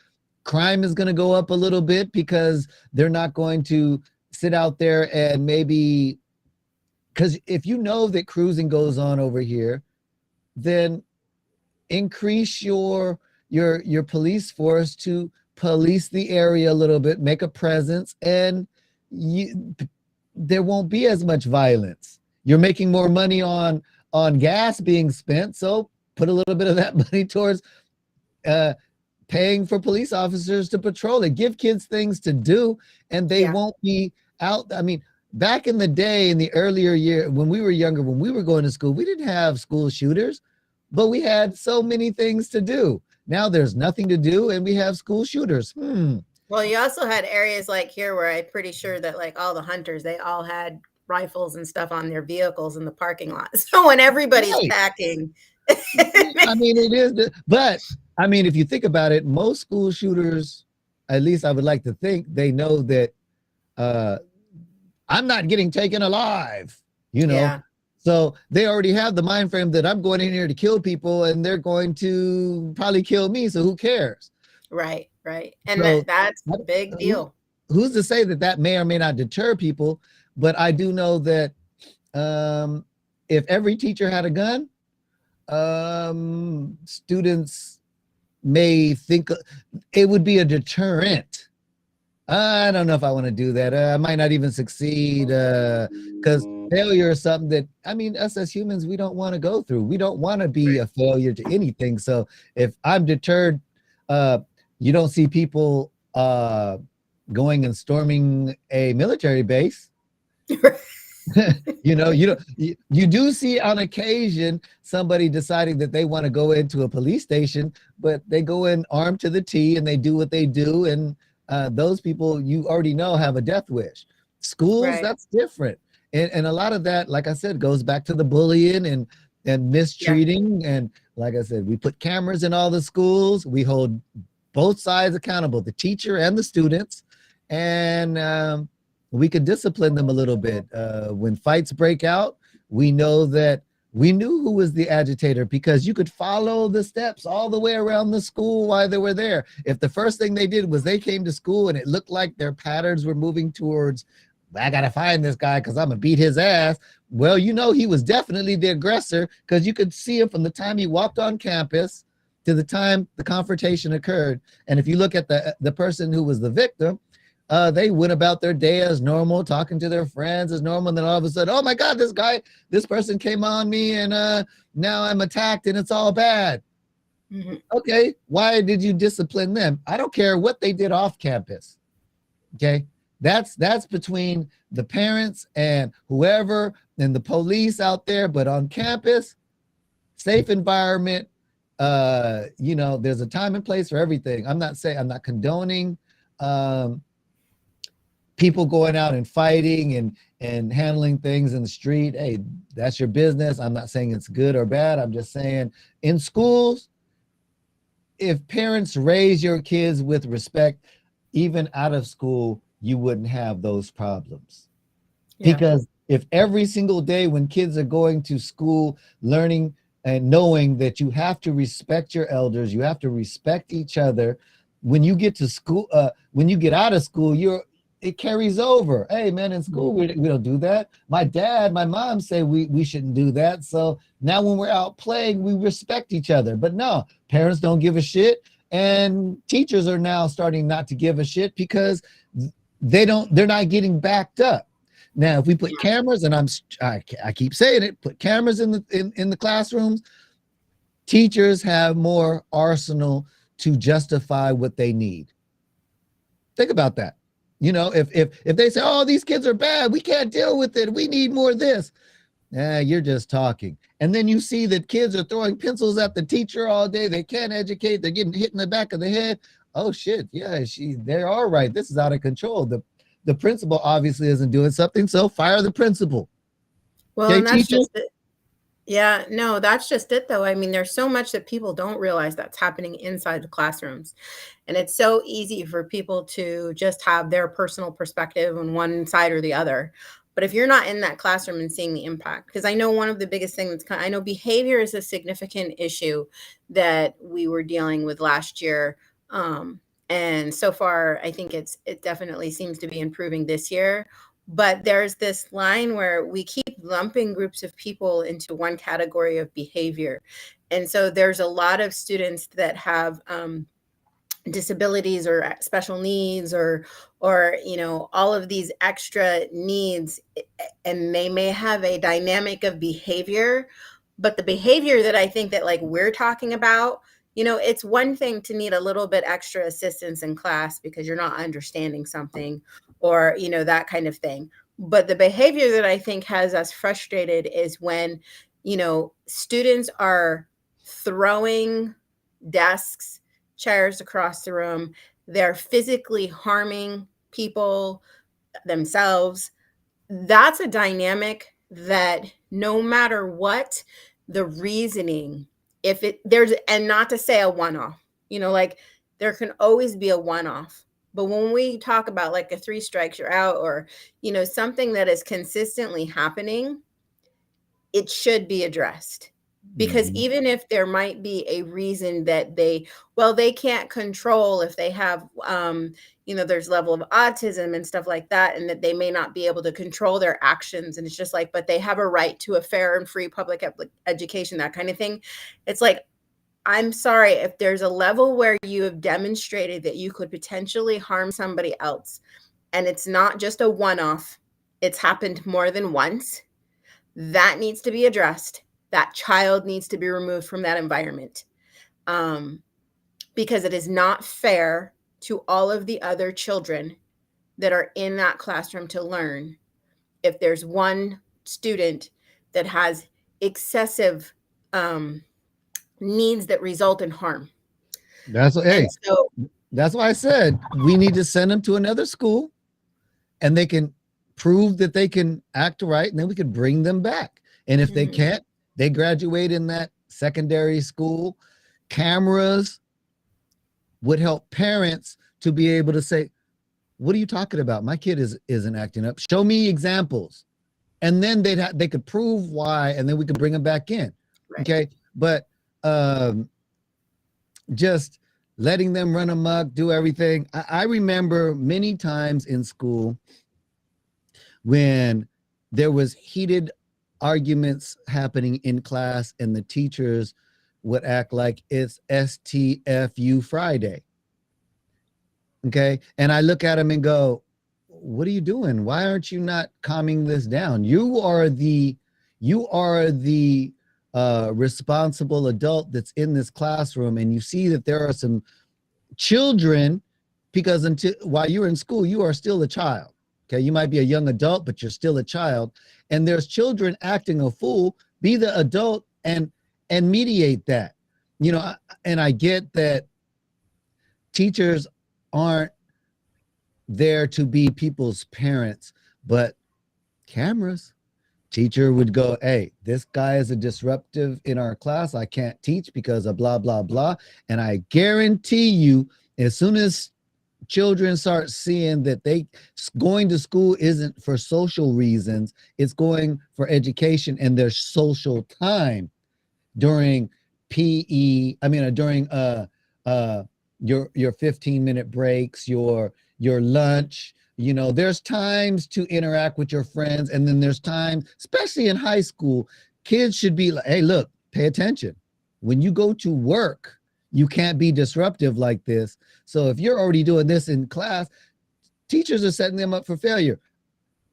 crime is going to go up a little bit because they're not going to sit out there and maybe, because if you know that cruising goes on over here, then increase your police force to police the area a little bit, make a presence, and you there won't be as much violence. You're making more money on gas being spent, so put a little bit of that money towards uh paying for police officers to patrol it. Give kids things to do, and they Yeah. won't be out. I mean, back in the day, in the earlier year, when we were younger, when we were going to school, we didn't have school shooters, but we had so many things to do. Now there's nothing to do, and we have school shooters. Well, you also had areas like here where I'm pretty sure that like all the hunters, they all had rifles and stuff on their vehicles in the parking lot. So when everybody's Right. packing, I mean, it is, but I mean, if you think about it, most school shooters, at least I would like to think, they know that uh, I'm not getting taken alive, you know. yeah, So they already have the mind frame that I'm going in here to kill people, and they're going to probably kill me. So who cares? right, right. And So that's a big who, deal. who's to say that that may or may not deter people? But I do know that if every teacher had a gun, students may think it would be a deterrent. I don't know if I want to do that. I might not even succeed because failure is something that, I mean, us as humans, we don't want to go through. We don't want to be a failure to anything. So if I'm deterred, uh, you don't see people going and storming a military base. You do see on occasion somebody deciding that they want to go into a police station, but they go in armed to the T and they do what they do, and those people you already know have a death wish. Schools, Right. that's different, and a lot of that, like I said, goes back to the bullying and Yeah. mistreating. And like I said, we put cameras in all the schools. We hold both sides accountable, the teacher and the students, and we could discipline them a little bit. When fights break out, we know that we knew who was the agitator because you could follow the steps all the way around the school while they were there. If the first thing they did was they came to school and it looked like their patterns were moving towards, I got to find this guy because I'm going to beat his ass. Well, he was definitely the aggressor because you could see him from the time he walked on campus to the time the confrontation occurred. And if you look at the person who was the victim, they went about their day as normal, talking to their friends as normal. And then all of a sudden, oh my God, this person came on me and now I'm attacked and it's all bad. Mm-hmm. Okay, why did you discipline them? I don't care what they did off campus. Okay, that's between the parents and whoever and the police out there. But on campus, safe environment, there's a time and place for everything. I'm not condoning people going out and fighting and handling things in the street. Hey, that's your business. I'm not saying it's good or bad. I'm just saying in schools, if parents raise your kids with respect, even out of school, you wouldn't have those problems. Yeah. Because if every single day when kids are going to school, learning and knowing that you have to respect your elders, you have to respect each other. When you get to school, when you get out of school, it carries over. Hey man, in school we don't do that. My mom say we shouldn't do that. So now when we're out playing, we respect each other. But no, parents don't give a shit, and teachers are now starting not to give a shit because they're not getting backed up. Now, if we put cameras, and I keep saying it, put cameras in the classrooms, teachers have more arsenal to justify what they need. Think about that. If they say, oh, these kids are bad, we can't deal with it, we need more of this. You're just talking. And then you see that kids are throwing pencils at the teacher all day. They can't educate. They're getting hit in the back of the head. Oh shit, yeah, they're all right. This is out of control. the principal obviously isn't doing something, so fire the principal. Well, Okay, and that's teacher. just it. Yeah, no, that's just it though. I mean, there's so much that people don't realize that's happening inside the classrooms. And it's so easy for people to just have their personal perspective on one side or the other. But if you're not in that classroom and seeing the impact, because I know one of the biggest things I know behavior is a significant issue that we were dealing with last year. And so far, I think it definitely seems to be improving this year. But there's this line where we keep lumping groups of people into one category of behavior. And so there's a lot of students that have disabilities or special needs or all of these extra needs, and they may have a dynamic of behavior, but the behavior that I think that like we're talking about, it's one thing to need a little bit extra assistance in class because you're not understanding something or that kind of thing. But the behavior that I think has us frustrated is when students are throwing desks, chairs across the room. They're physically harming people, themselves. That's a dynamic that no matter what the reasoning, if it there's, and not to say a one-off, like there can always be a one-off. But when we talk about like a 3 strikes you're out, or something that is consistently happening, it should be addressed. Because Mhm. even if there might be a reason that they can't control if they have there's level of autism and stuff like that, and that they may not be able to control their actions, and it's just like, but they have a right to a fair and free public education, that kind of thing. It's like, I'm sorry, if there's a level where you have demonstrated that you could potentially harm somebody else, and it's not just a one-off, it's happened more than once, that needs to be addressed. That child needs to be removed from that environment, because it is not fair to all of the other children that are in that classroom to learn if there's one student that has excessive needs that result in harm. That's what, And hey, so, that's why I said we need to send them to another school and they can prove that they can act right, and then we could bring them back. And if they mhm, can't, they graduate in that secondary school. Cameras would help parents to be able to say, what are you talking about? My kid isn't acting up. Show me examples. And then they could prove why, and then we could bring them back in. right. Okay. But just letting them run amok, do everything. I remember many times in school when there was heated arguments happening in class and the teachers would act like it's STFU Friday. Okay. And I look at them and go, what are you doing? Why aren't you not calming this down? You are the responsible adult that's in this classroom, and you see that there are some children, because until while you're in school, you are still a child. Okay, you might be a young adult, but you're still a child, and there's children acting a fool. Be the adult and mediate that. And I get that teachers aren't there to be people's parents, but cameras. Teacher would go, hey, this guy is a disruptive in our class. I can't teach because of blah, blah, blah. And I guarantee you, as soon as children start seeing that they going to school isn't for social reasons, it's going for education and their social time during PE, during your 15-minute breaks, your lunch. There's times to interact with your friends, and then there's time, especially in high school, kids should be like, hey, look, pay attention. When you go to work, you can't be disruptive like this. So if you're already doing this in class, teachers are setting them up for failure.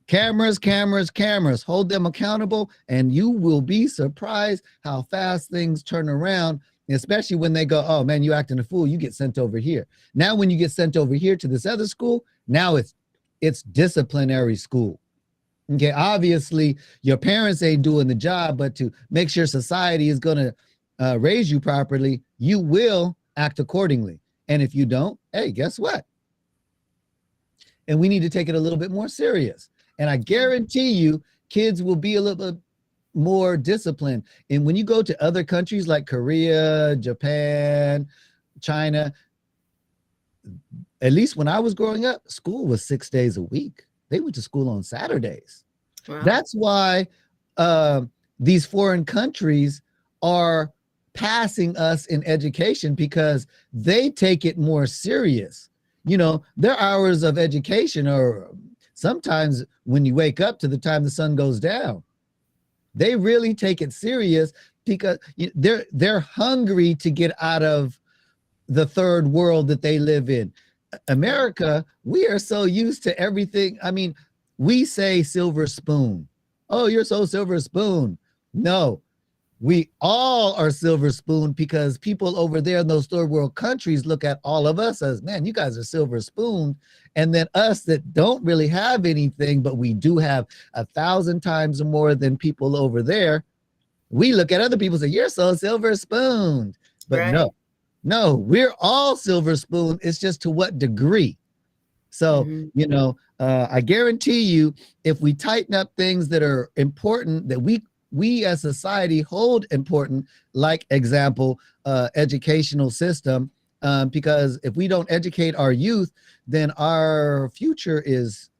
Cameras, cameras, cameras. Hold them accountable, and you will be surprised how fast things turn around, especially when they go, oh man, you acting a fool, you get sent over here. Now, when you get sent over here to this other school, now it's disciplinary school. Okay, obviously your parents ain't doing the job, but to make sure society is going to raise you properly, you will act accordingly. And if you don't, hey, guess what? and we need to take it a little bit more serious. And I guarantee you, kids will be a little bit more disciplined. And when you go to other countries like Korea, Japan, China, at least when I was growing up, school was 6 days a week. They went to school on Saturdays. Wow. That's why these foreign countries are passing us in education, because they take it more serious. You know, their hours of education are sometimes when you wake up to the time the sun goes down. They really take it serious because they're hungry to get out of the third world that they live in. America, we are so used to everything. I mean, we say silver spoon. Oh, you're so silver spoon. No, we all are silver spoon, because people over there in those third world countries look at all of us as, man, you guys are silver spoon. And then us that don't really have anything, but we do have 1,000 times more than people over there, we look at other people and say, you're so silver spoon. But Right. no, we're all silver spoon. It's just to what degree. So, you know, I guarantee you, if we tighten up things that are important, that we as society hold important, like example, educational system, because if we don't educate our youth, then our future is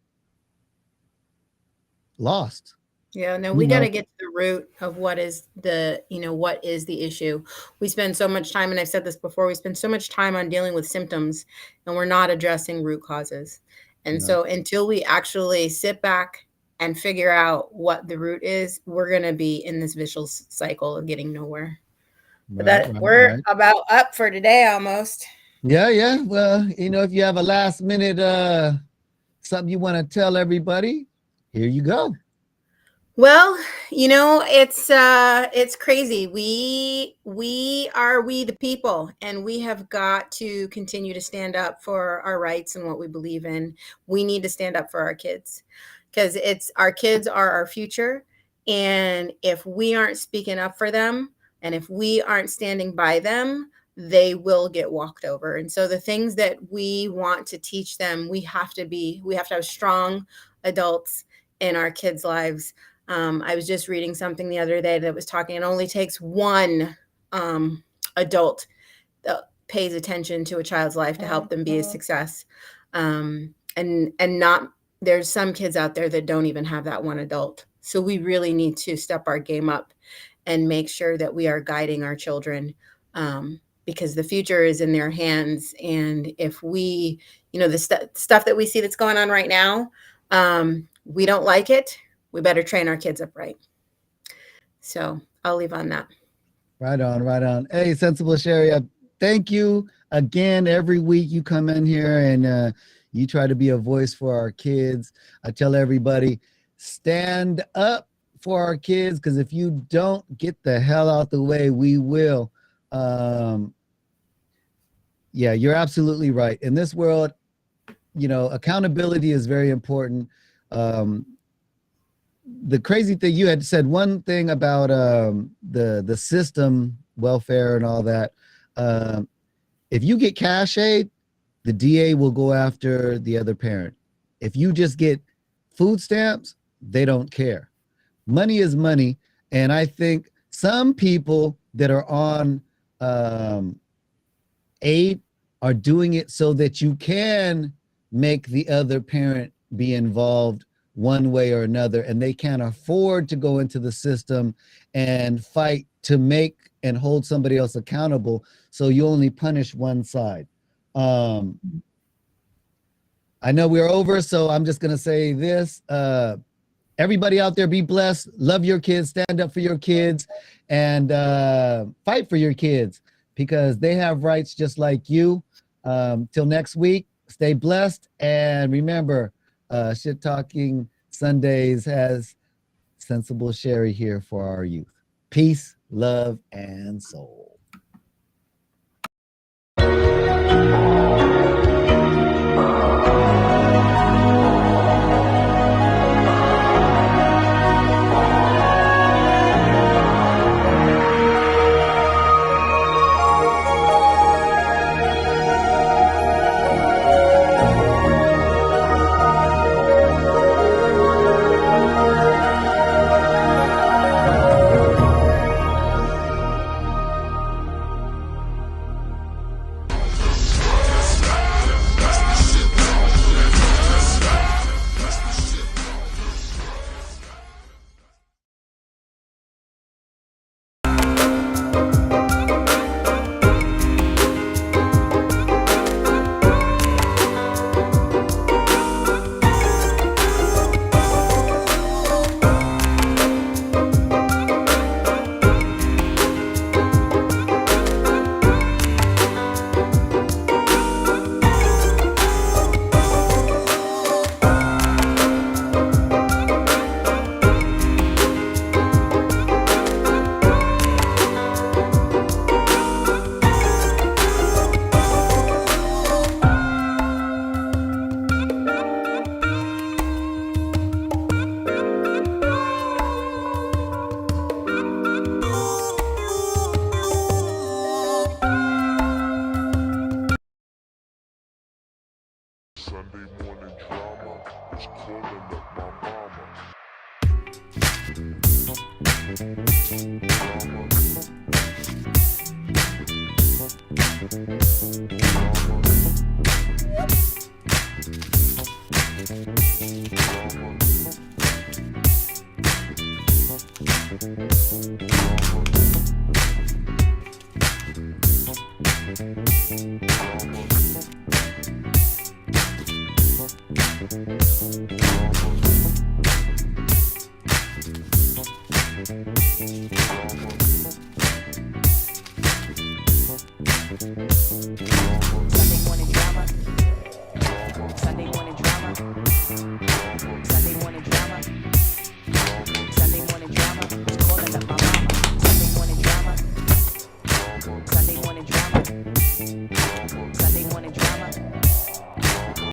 lost. Yeah, no, You we got know, to get to the root of what is the, what is the issue. We spend so much time, and I've said this before, we spend so much time on dealing with symptoms, and we're not addressing root causes. And Right. so until we actually sit back and figure out what the root is, we're going to be in this vicious cycle of getting nowhere. But we're about up for today almost. Yeah. Well, you know, if you have a last minute something you want to tell everybody, here you go. Well, it's crazy. We are the people, and we have got to continue to stand up for our rights and what we believe in. We need to stand up for our kids, because our kids are our future. And if we aren't speaking up for them, and if we aren't standing by them, they will get walked over. And so the things that we want to teach them, we have to have strong adults in our kids' lives. I was just reading something the other day that was talking, it only takes one adult that pays attention to a child's life to help them be a success. And not, there's some kids out there that don't even have that one adult. So we really need to step our game up and make sure that we are guiding our children, because the future is in their hands. And if we, the stuff that we see that's going on right now, we don't like it, we better train our kids up right. So I'll leave on that. Right on. Hey, Sensible Chery, thank you again. Every week you come in here and you try to be a voice for our kids. I tell everybody, stand up for our kids, because if you don't, get the hell out the way, we will. Yeah, you're absolutely right. In this world, accountability is very important. The crazy thing, you had said one thing about the system, welfare and all that. If you get cash aid, the DA will go after the other parent. If you just get food stamps, they don't care. Money is money. And I think some people that are on aid are doing it so that you can make the other parent be involved one way or another, and they can't afford to go into the system and fight to make and hold somebody else accountable. So you only punish one side. I know we're over, so I'm just going to say this. Everybody out there, be blessed. Love your kids. Stand up for your kids, and fight for your kids, because they have rights just like you. Till next week, stay blessed. And remember, Shit Talking Sundays has Sensible Chery here for our youth. Peace, love, and soul. Drama.